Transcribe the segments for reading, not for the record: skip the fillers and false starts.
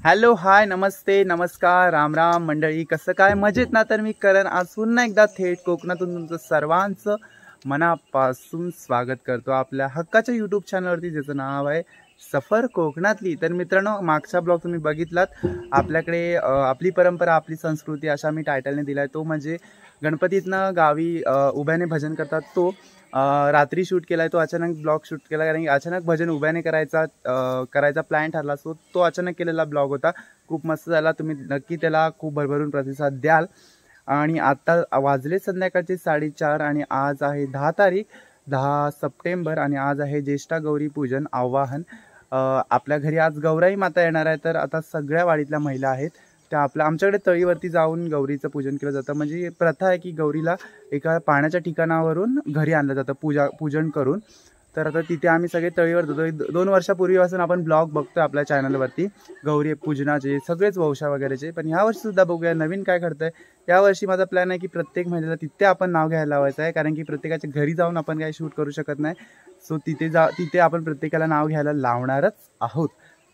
Hello hi नमस्ते नमस्कार राम राम मंडळी, कसं काय मजेत ना? तर मी करण आज पुन्हा एकदा थेट कोकणातून तुमचं सर्वांचं मनापासून स्वागत करतो आपल्या हक्काच्या यूट्यूब चॅनलवरती, ज्याचं नाव आहे सफर कोकणातली। तर मित्रांनो, मागचा ब्लॉग तुम्ही बघितलात, आपल्याकडे आपली परंपरा आपली संस्कृती अशा मी टायटलने दिलाय। तो म्हणजे गणपतीतनं गावी उभ्याने भजन करतात, तो रात्री शूट केलाय, तो अचानक ब्लॉग शूट केला, कारण की अचानक भजन उभ्याने करायचा प्लॅन ठरला। सो तो अचानक केलेला ब्लॉग होता, खूप मस्त झाला। तुम्ही नक्की त्याला खूप भरभरून प्रतिसाद द्याल। आणि आता वाजले संध्याकाळचे 4:30 आणि आज आहे 10 तारीख 10 सप्टेंबर आणि आज आहे ज्येष्ठा गौरी पूजन आवाहन। आपल्या घरी आज गौराई माता येणार आहे, तर आता सगळ्या वाडीतल्या महिला आहेत त्या आमच्याकडे तळीवरती जाऊन गौरीचं पूजन केलं जातं। म्हणजे प्रथा आहे की गौरीला एका पाण्याच्या ठिकाणावरून घरी आणलं जातं पूजन करून। तर आता तिथे आम्ही सगळे तळीवर जातो। 2 वर्षापूर्वीपासून आपण ब्लॉग बघतोय आपल्या चॅनलवरती गौरी पूजनाचे सगळेच वंशा वगैरेचे, पण यावर्षी सुद्धा बघूया नवीन काय घडतंय। यावर्षी माझा प्लॅन आहे की प्रत्येक महिलेला तिथे आपण नाव घ्यायला लावायचं आहे, कारण की प्रत्येकाच्या घरी जाऊन आपण काही शूट करू शकत नाही। सो तिथे आपण प्रत्येकाला नाव घ्यायला लावणारच आहोत।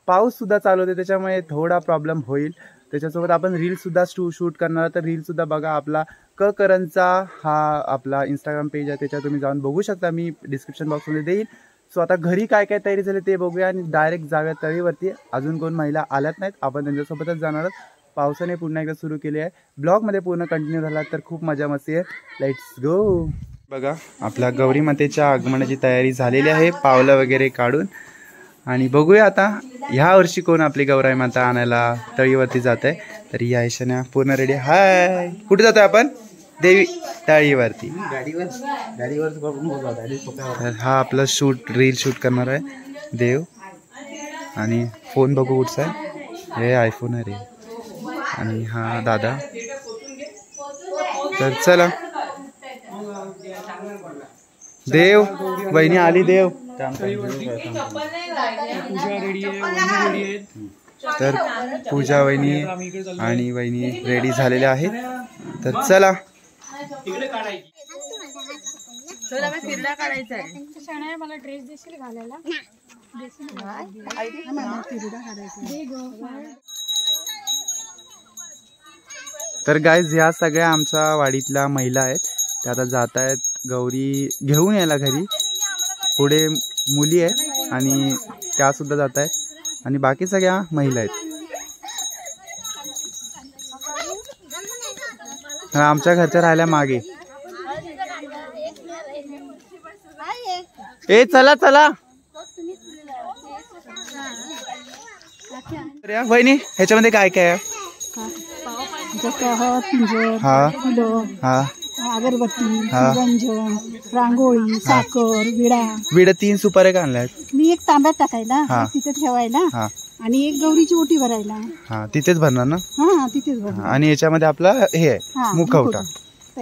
पाऊस सुद्धा चालू होते, त्याच्यामुळे थोडा प्रॉब्लेम होईल। त्याच्यासोबत आपण रीलसुद्धा शूट करणार, तर रीलसुद्धा बघा। आपला करणचा हा आपला इंस्टाग्राम पेज आहे, त्याच्यावर तुम्ही जाऊन बघू शकता, मी डिस्क्रिप्शन बॉक्समध्ये देईल। सो आता घरी काय काय तयारी झाली ते बघूया आणि डायरेक्ट जाऊया तळीवरती। अजून कोण महिला आल्यात नाहीत, आपण त्यांच्यासोबतच जाणार आहोत। पावसाने पुन्हा एकदा सुरू केली आहे। ब्लॉगमध्ये पूर्ण कंटिन्यू झाला तर खूप मजा मस्ती आहे। Let's go. बघा, आपल्या गौरी मातेच्या आगमनाची तयारी झालेली आहे, पावलं वगैरे काढून। आणि बघूया आता ह्या वर्षी कोण आपली गौराई माता आणायला तळीवरती जात आहे। तर या ऐशाने पूर्ण रेडी। हाय, कुठे जातोय आपण? देवी तळीवरती तर हा आपला रील शूट करणार आहे देव। आणि फोन बघू कुठचा आहे, हे आयफोन आहे रे। आणि हा दादा। तर चला, देव वहिनी आली, देव तर पूजा वहिनी आणि वहिनी रेडी झालेल्या आहेत। तर चला, मला ड्रेस देशील घालायला? तर गाईज, ह्या सगळ्या आमच्या वाडीतल्या महिला आहेत, त्या आता जात आहेत गौरी घेऊन यायला घरी। पुढे मुली आहेत आणि त्या सुद्धा जात आहेत आणि बाकी सगळ्या महिला आहेत। आमच्या घरच्या राहिल्या मागे। ए चला चला वहिनी, ह्याच्यामध्ये काय काय आहे? हा हा अगरबत्ती, रंजन, रांगोळी, साखर, विडा 3 सुपाऱ्या आणल्यात। मी एक तांब्यात टाकायला, तिथे ठेवायला, आणि एक गौरीची ओटी भरायला। हा, तिथेच भरणार ना? हा, तिथेच भरणार। आणि याच्यामध्ये आपला हे आहे मुखवटा।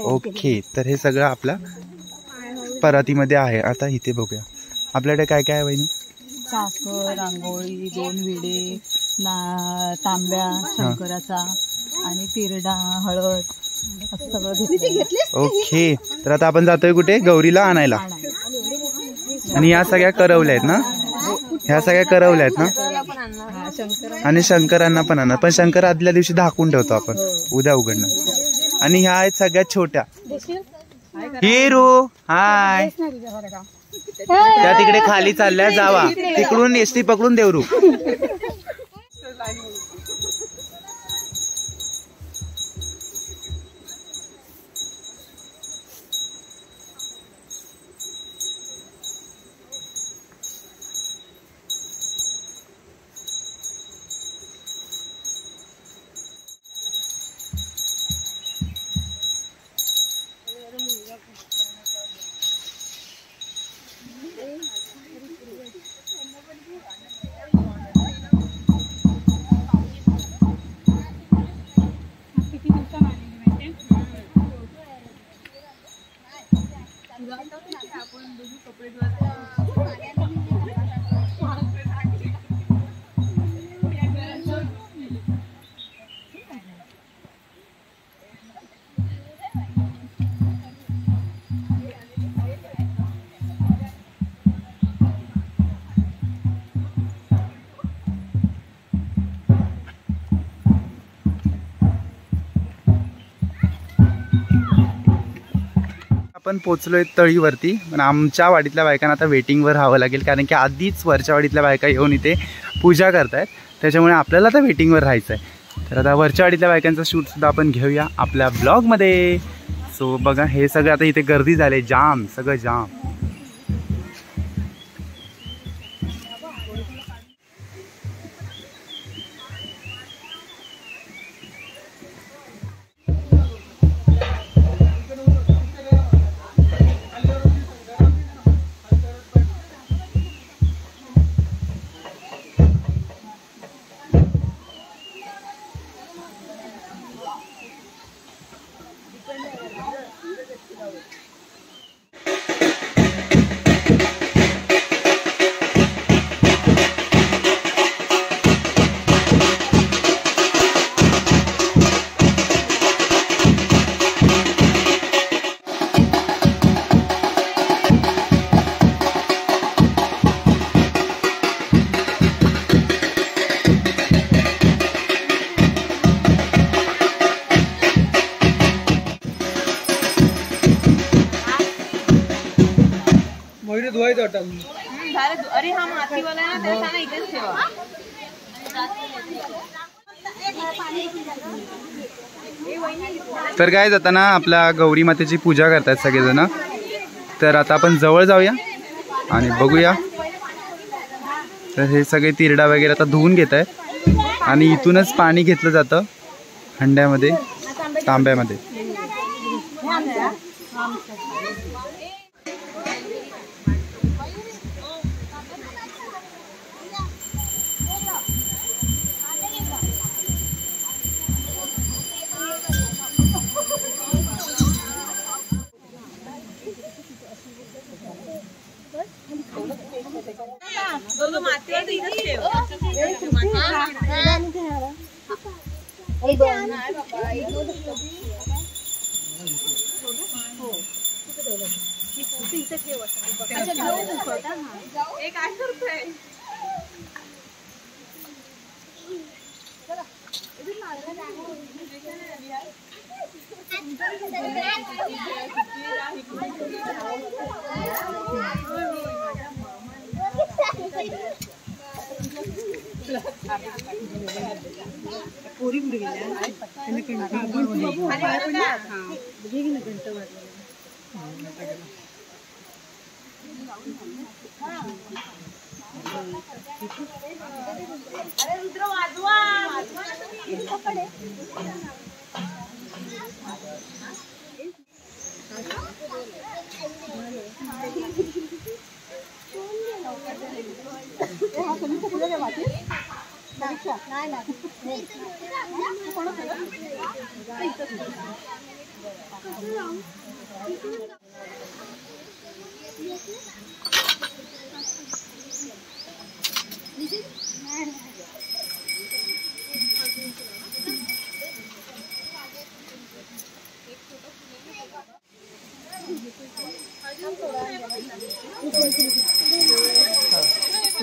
ओके, तर हे सगळं आपल्या परातीमध्ये आहे। आता इथे बघूया आपल्याकडे काय काय आहे वहिनी? साखर, रांगोळी, 2 विडे, तांब्या शंकराचा आणि तिरडा, हळद असं सगळं घेतलं। ओके, तर आता आपण जातोय कुठे? गौरीला आणायला। आणि या सगळ्या करवल्या आहेत ना? ह्या सगळ्या करवल्या आहेत ना? आणि शंकरांना पण आणणार, पण शंकर आदल्या दिवशी झाकून ठेवतो आपण, उद्या उघडणार। आणि ह्या आहेत सगळ्यात छोट्या हिरो। हाय, त्या तिकडे खाली चालल्या, जावा तिकडून एसटी पकडून देवरू। आपण पोचलोय तळीवरती, पण आमच्या वाडीतल्या बायकांना आता वेटिंगवर राहावं लागेल, कारण की आधीच वरच्या वाडीतल्या बायका येऊन इथे पूजा करतायत, त्याच्यामुळे आपल्याला आता वेटिंगवर राहायचं आहे. तर आता वरच्या वाडीतल्या बायकांचा शूटसुद्धा आपण घेऊया आपल्या ब्लॉगमध्ये. सो बघा, हे सगळं आता इथे गर्दी झाली, जाम, सगळं जाम. अरे हा मातीवाला आहे ना, त्याला इथेच ठेवा. तर काय जाताना आपल्या गौरी मातेची पूजा करतात सगळेजण. तर आता आपण जवळ जाऊया आणि बघूया. तर हे सगळे तिरडा वगैरे आता धुवून घेत आहेत आणि इथूनच पाणी घेतलं जातं हंड्यामध्ये, तांब्यामध्ये.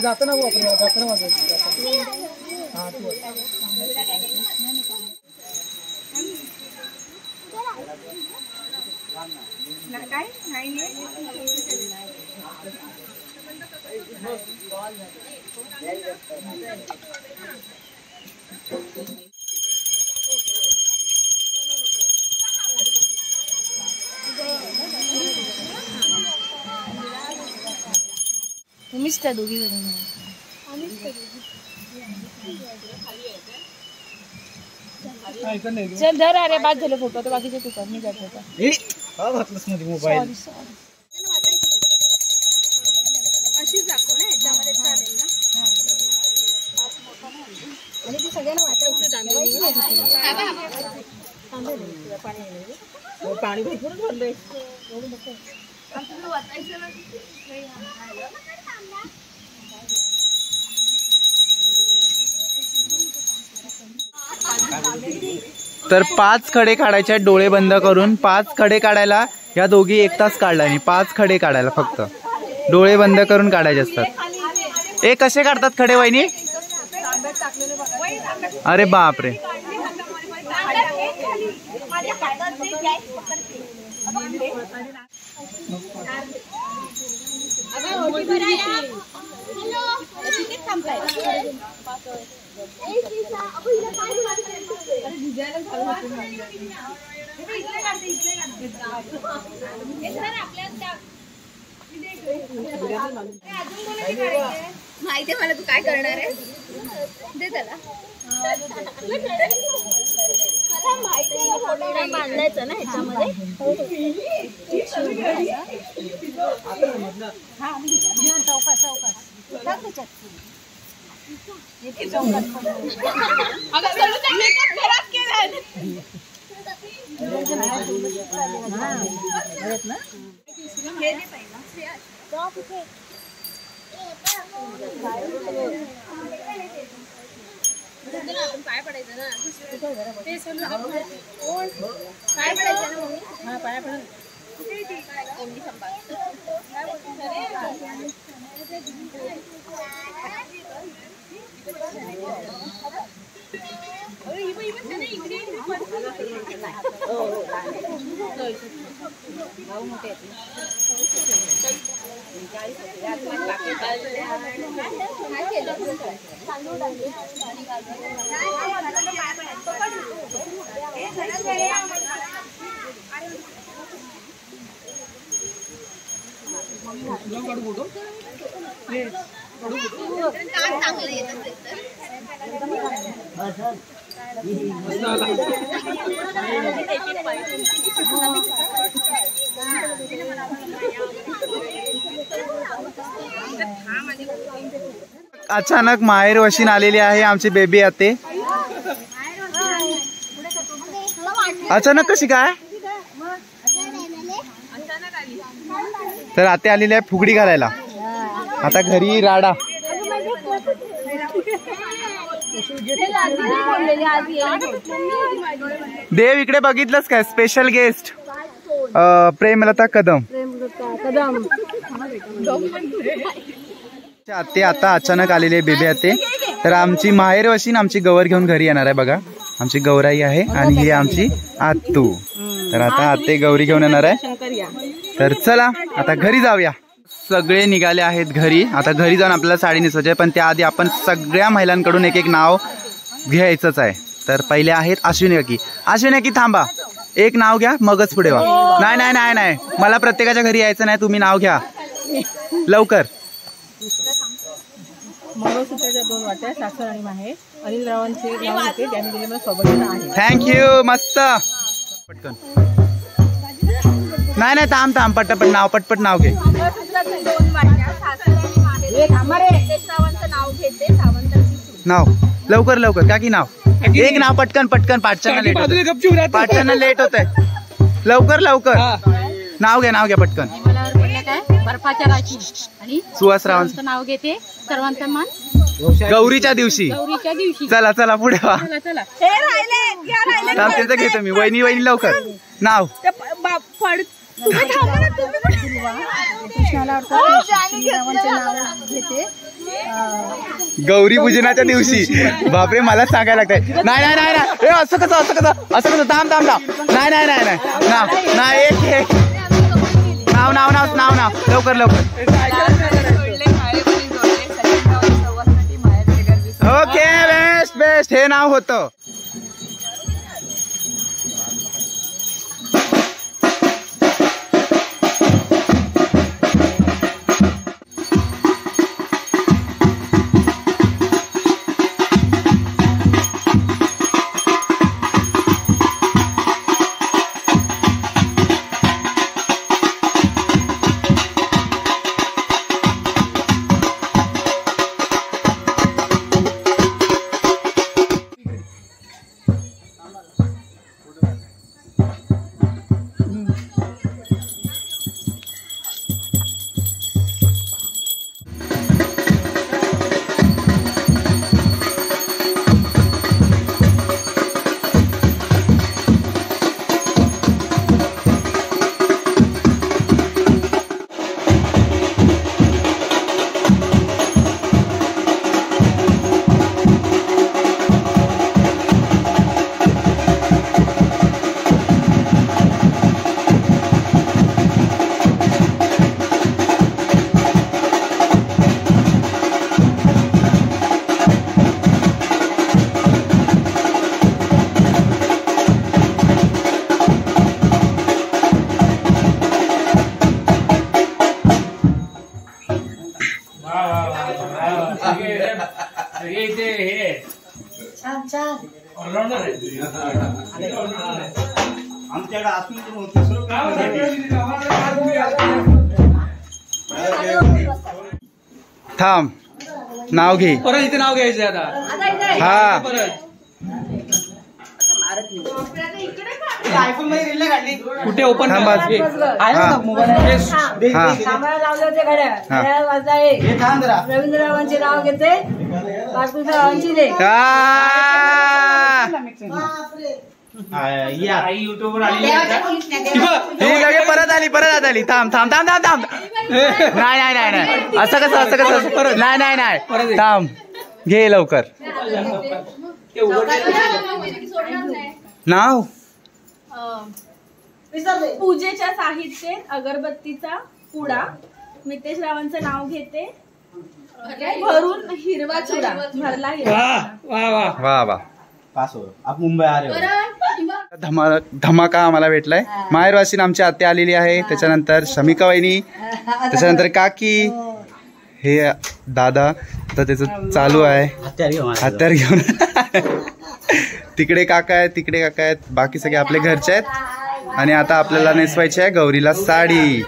जाताना तुम्हीच त्या दोघी जण चल धर. अरे बाद झाले फोटो, तर बाकीचे तू कर, मी जात होता. मोबाईल अशीच दाखव ना, याच्यामध्ये चालेल ना. आणि ती सगळ्यांना वाटायचं पाणी भरपूर भरलंय. तर 5 खडे काढायचे, डोळे बंद करून 5 खडे काढायला या दोघी 1 तास काढला नाही. 5 खडे काढायला फक्त डोळे बंद करून काढायचे असतात. ए कसे काढतात खडे वहिनी? अरे बापरे. माहिती मला तू काय करणार आहे दे त्याला बांधायचं ना ह्याच्यामध्ये आपण पाय पडायचं ना ते सोडून पाय पडायचं ना मम्मी हा पाय पडा कोंडी संभाळ अचानक माहेर वशीन आलेली आहे आमची बेबी आते. अचानक कशी काय? तर आते आलेली आहे फुगडी घालायला. आता घरी राडा. देव इकडे बघितलंस काय? Special guest Premlata Kadam. आते आता अचानक आलेले बेबी आते. तर आमची माहेर वशीन आमची गवर घेऊन घरी येणार आहे. बघा आमची गौराई आहे आणि ही आमची आत्तू. तर आता आते गौरी घेऊन येणार आहे. तर चला आता घरी जाऊया. सगळे निघाले आहेत घरी. आता घरी जाऊन आपल्याला साडी नेसवायची आहे, पण त्याआधी आपण सगळ्या महिलांकडून एक एक नाव घ्यायचंच आहे. तर पहिले आहेत अश्विनी काकी. अश्विनी काकी थांबा, एक नाव घ्या मगच पुढे वा. नाही नाही नाही नाही, मला प्रत्येकाच्या घरी यायचं नाही, तुम्ही नाव घ्या लवकर. मंगळसूत्राच्या 2 वाट्या सासर आणि माहेर अनिल रावांचे नाव होते, त्यांनी दिले मला सौभाग्य आहे. थँक्यू. मस्त. पटकन. नाही नाही थांब थांब, पटपट नाव, पटपट नाव घे. 2 वाट्या सासर आणि माहेर नाव घेते. सावंत नाव लवकर लवकर काकी नाव. एक नाव पटकन पटकन. पाठच्यानं लेट होत आहे. लवकर लवकर नाव घ्या पटकन. बर्फाच्या राशी आणि सुहास रावांचं नाव घेते. सर्वांचा मान गौरीच्या दिवशी. चला चला पुढे वा. त्यांचं घेतो मी. वहिनी वहिनी लवकर नाव. गौरी पूजनाच्या दिवशी. बापरे मला सांगायला लागतंय. नाही नाही नाही नाही, असं कसं असं कसं असं कसं. थांब थांब थांब. नाही नाही नाही नाही नाव नाही. एक नाव नाव नाव नाव नाव लवकर लवकर. Okay best best. हे नाव होतं. थांब, नाव घे. परत इथे नाव घ्यायचं आता. हा कुठे ओपन थांबा. रवींद्ररावांचे नाव घेते, बाळकृष्णरावांची दे. ही लगे परत आली. थांब. नाही असं कसं परत. नाही थांब, घे लवकर नाव. पूजेच्या साहित्य अगरबत्तीचा पुडा. मितेश रावांचं नाव घेते, भरून हिरवा चुडा. भरला वा वा. आप मुंबई आ रहे हो. धमाका आम्हाला भेटलाय. माहेरवासीन आमची आत्या आलेली आहे, त्याच्यानंतर शमिका वहिनी, त्याच्यानंतर काकी, हे दादा. तर त्याचं चालू आहे हत्यार घेऊन. तिकडे काका आहेत, बाकी सगळे आपले घरचे आहेत. आणि आता आपल्याला नेसवायची आहे गौरीला साडी.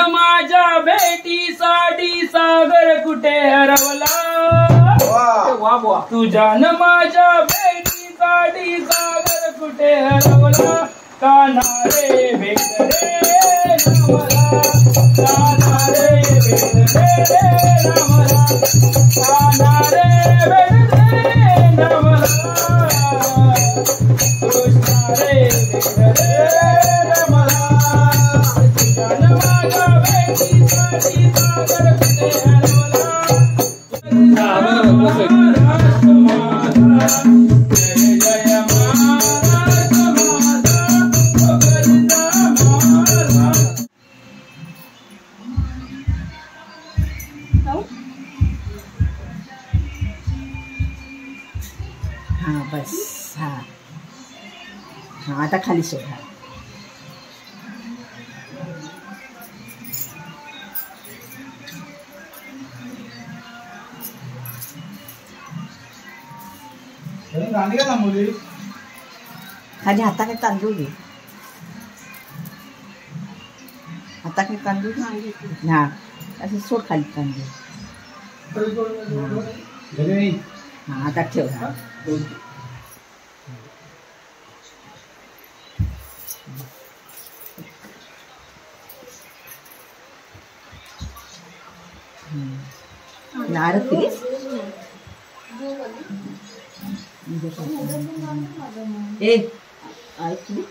माझ्या भेटीसाठी सागर कुठे हरवला तुझ्या न माझ्या भेटीसाठी सागर कुठे हरवला काना रे भेट रे नमला काना रे भेट रे नमला काना रे भेट रे नमला कृष्णा रे भेट रे नमला तुझ्या न माझ्या भेटीसाठी सागर कुठे हरवला हा बस हा हा आता खाली सोड हा खाली हाताने तांदूळ घे हाताने तांदूळ हा असं सोड खाली तांदूळ हा आता ठेव हा नारळ प्लीज ए ऐकली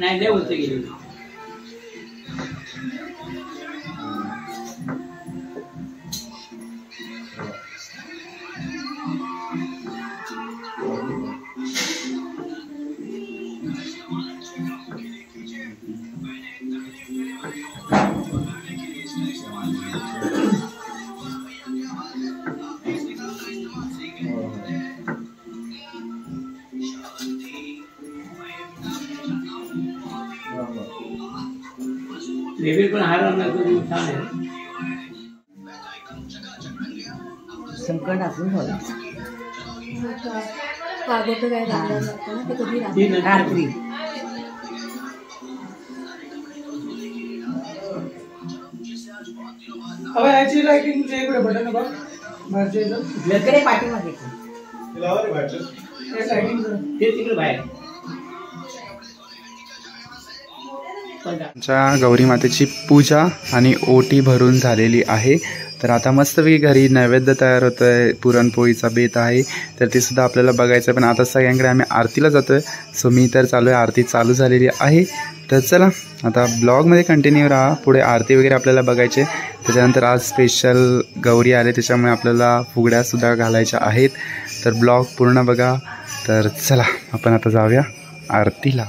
नाही लय उलट गेली पण हार छान आहे संकट असून झालं रात्री याची लाईटिंग इकडे बटन बघ इकडे पाठीमागे ते तिकडे बाहेर गौरी मातेची पूजा आणि ओटी भरून झालेली आहे। तर आता मस्तपैकी घरी नैवेद्य तयार होतो आहे, पुरणपोळीचा बेत आहे, तर ते सुद्धा आपल्याला बघायचं आहे। पण आता सगळ्यांकडे आम्ही आरतीला जातो आहे, सो मी तर चालू आहे, आरती चालू झालेली आहे। तर चला आता ब्लॉगमध्ये कंटिन्यू राहा, पुढे आरती वगैरे आपल्याला बघायचे। त्याच्यानंतर आज स्पेशल गौरी आले, त्याच्यामुळे आपल्याला फुगड्यासुद्धा घालायच्या आहेत, तर ब्लॉग पूर्ण बघा। तर चला आपण आता जाऊया आरतीला.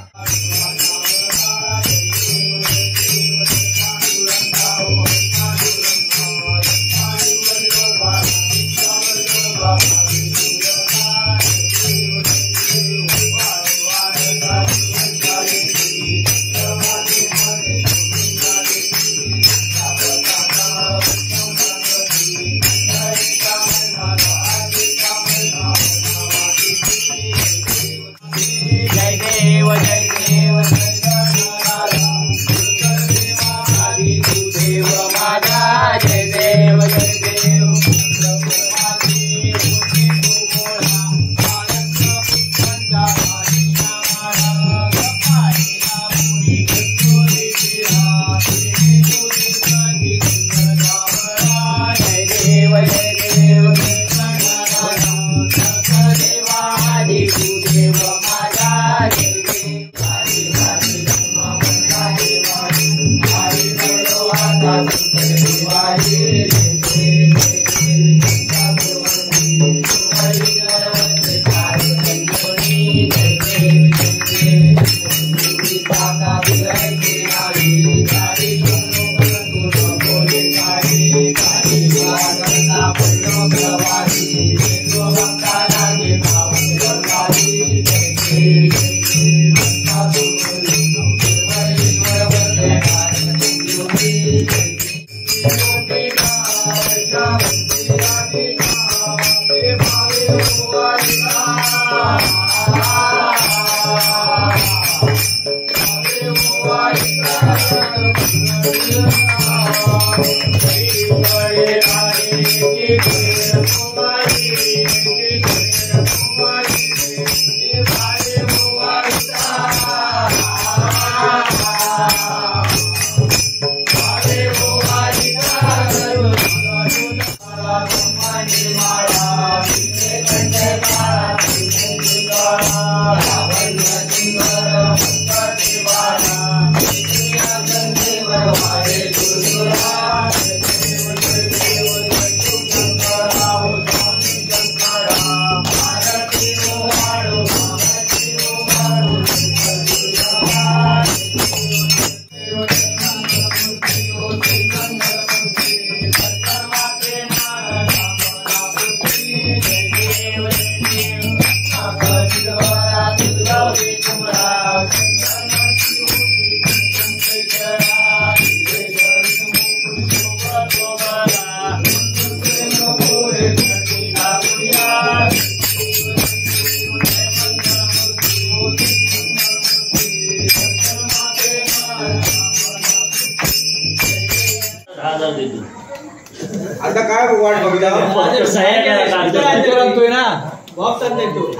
आता काय वाट बघता सह्या करा ना बॉक्स आणतो